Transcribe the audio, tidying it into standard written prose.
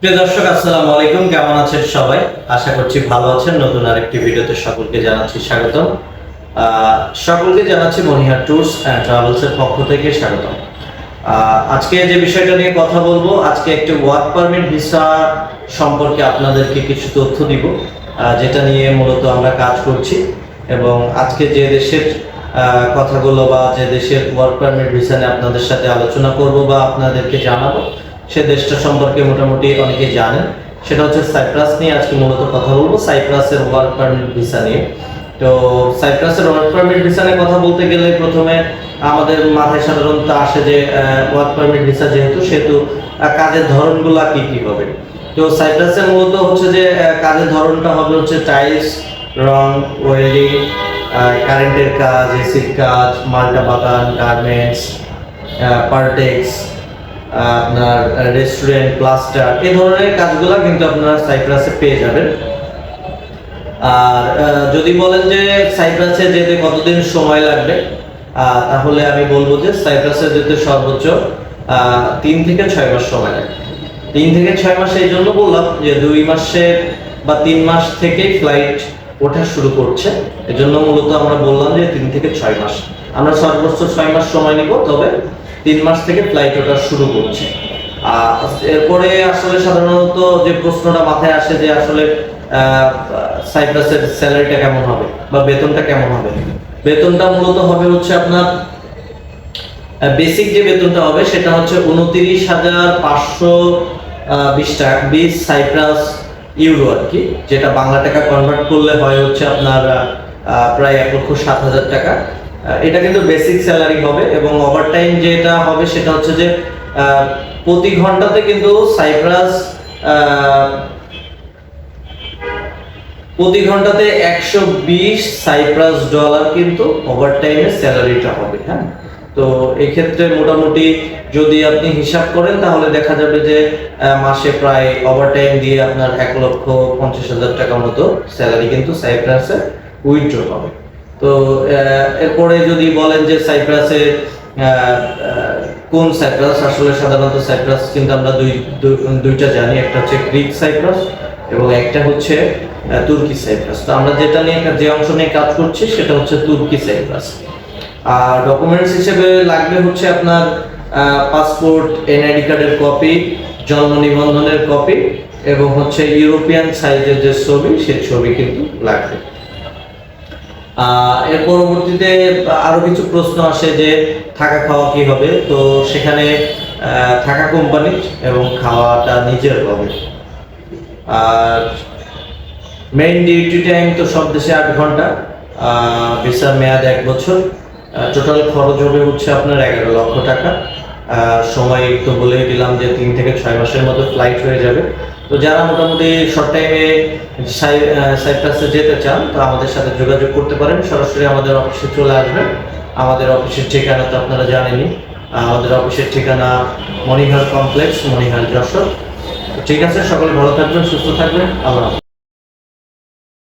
প্রিয় দর্শক, আসসালামু আলাইকুম। কেমন আছেন সবাই? আশা করছি ভালো আছেন। নতুন আরেকটি ভিডিওতে সকলকে জানাচ্ছি স্বাগতম। সকলকে জানাচ্ছি মনিহার ট্যুরস অ্যান্ড ট্রাভেলস এর পক্ষ থেকে স্বাগতম। আজকে যে বিষয়টা নিয়ে কথা বলবো, আজকে একটি ওয়ার্ক পারমিট ভিসা সম্পর্কে আপনাদেরকে কিছু তথ্য দিব, যেটা নিয়ে মূলত আমরা কাজ করছি। এবং আজকে যে দেশের কথাগুলো বা যে দেশের ওয়ার্ক পারমিট ভিসা নিয়ে আপনাদের সাথে আলোচনা করব বা আপনাদেরকে জানাবো, সে দেশটা সম্পর্কে মোটামুটি অনেকে জানেন। সেটা হচ্ছে সাইপ্রাস নিয়ে আজকে মূলত কথা বলবো, সাইপ্রাসের ওয়ার্ক পারমিট ভিসা নিয়ে। তো সাইপ্রাসের ওয়ার্ক পারমিট ভিসা নিয়ে কথা বলতে গেলে প্রথমে আমাদের মাথায় সাধারণত আসে যে ওয়ার্ক পারমিট ভিসা সেহেতু কাজের ধরনগুলো কি কি হবে। তো সাইপ্রাসের মূলত হচ্ছে যে কাজের ধরনটা হবে হচ্ছে টাইলস, রং, ওয়েল্ডিং, কারেন্টের কাজ, এসির কাজ, মাল্টা বাগান, গার্মেন্টস, পার্টেক্স, আপনার রেস্টুরেন্ট, প্লাস্টার, এই ধরনের কাজগুলো কিন্তু আপনারা সাইপ্রাসে পেয়ে যাবেন। আর যদি বলেন যে সাইপ্রাসে যেতে কতদিন সময় লাগবে, তাহলে আমি বলবো যে সাইপ্রাসে যেতে সর্বোচ্চ 3 থেকে 6 মাস সময় লাগে। 3 থেকে 6 মাস এই জন্য বললাম যে 2 মাসে বা 3 মাস থেকেই ফ্লাইট ওঠা শুরু করছে। এজন্য মূলত আমরা বললাম যে 3 থেকে 6 মাস। আমরা সর্বোচ্চ 6 মাস সময় নিব, তবে 3 মাস থেকে ফ্লাইট ওঠা শুরু করছে। এরপরে আসলে সাধারণত যে প্রশ্নটা মাথায় আসে যে আসলে সাইপ্রাসের স্যালারিটা কেমন হবে বা বেতনটা কেমন হবে। বেতনটা মূলত হবে হচ্ছে আপনার বেসিক যে বেতনটা হবে সেটা হচ্ছে 29,520 টাকা, 20 সাইপ্রাস ইউরো আর কি, যেটা বাংলা টাকা কনভার্ট করলে হয় হচ্ছে আপনার প্রায় 1,07,000 টাকা। এটা কিন্তু বেসিক স্যালারি হবে। এবং ওভারটাইম যেটা হবে সেটা হচ্ছে যে প্রতি ঘন্টাতে কিন্তু সাইপ্রাস প্রতি ঘন্টাতে 120 সাইপ্রাস ডলার কিন্তু ওভারটাইমের স্যালারিটা হবে। হ্যাঁ, তো এই ক্ষেত্রে মোটামুটি যদি আপনি হিসাব করেন তাহলে দেখা যাবে যে মাসে প্রায় ওভারটাইম দিয়ে আপনার 1,50,000 টাকার মতো স্যালারি কিন্তু সাইপ্রাসে উইথড্র হবে। তো এরপরে যদি বলেন যে সাইপ্রাসে কোন সাইপ্রাস, আসলে সাধারণত সাইপ্রাস কিন্তু আমরা দুইটা জানি, একটা হচ্ছে গ্রিক সাইপ্রাস এবং একটা হচ্ছে তুর্কি সাইপ্রাস। তো আমরা যেটা নিয়ে যে অংশ নিয়ে কাজ করছি সেটা হচ্ছে তুর্কি সাইপ্রাস। আর ডকুমেন্টস হিসেবে লাগবে হচ্ছে আপনার পাসপোর্ট, এনআইডি কার্ডের কপি, জন্ম নিবন্ধনের কপি এবং হচ্ছে ইউরোপিয়ান সাইজের যে ছবি, সেই ছবি কিন্তু লাগবে। এর পরবর্তীতে আরো কিছু প্রশ্ন আসে যে থাকা খাওয়া কি হবে। তো সেখানে থাকা কোম্পানি এবং খাওয়াটা নিজের হবে। আর মেইন ডিউটি টাইম তো সব দেশে 8 ঘন্টা। ভিসার মেয়াদ 1 বছর। টোটাল খরচ হবে হচ্ছে আপনার 11 লক্ষ টাকা। সময় তো বলেই দিলাম যে 3 থেকে 6 মাসের মতো ফ্লাইট হয়ে যাবে। তো যারা মোটামুটি শর্ট টাইমে সাইপ্রাসে যেতে চান তো আমাদের সাথে যোগাযোগ করতে পারেন, সরাসরি আমাদের অফিসে চলে আসবেন। আমাদের অফিসের ঠিকানা তো আপনারা জানেনই। আমাদের অফিসের ঠিকানা মনিহার কমপ্লেক্স, মনিহার যশোর। ঠিক আছে, সকলে ভালো থাকবেন, সুস্থ থাকবেন। আল্লাহ হাফেজ।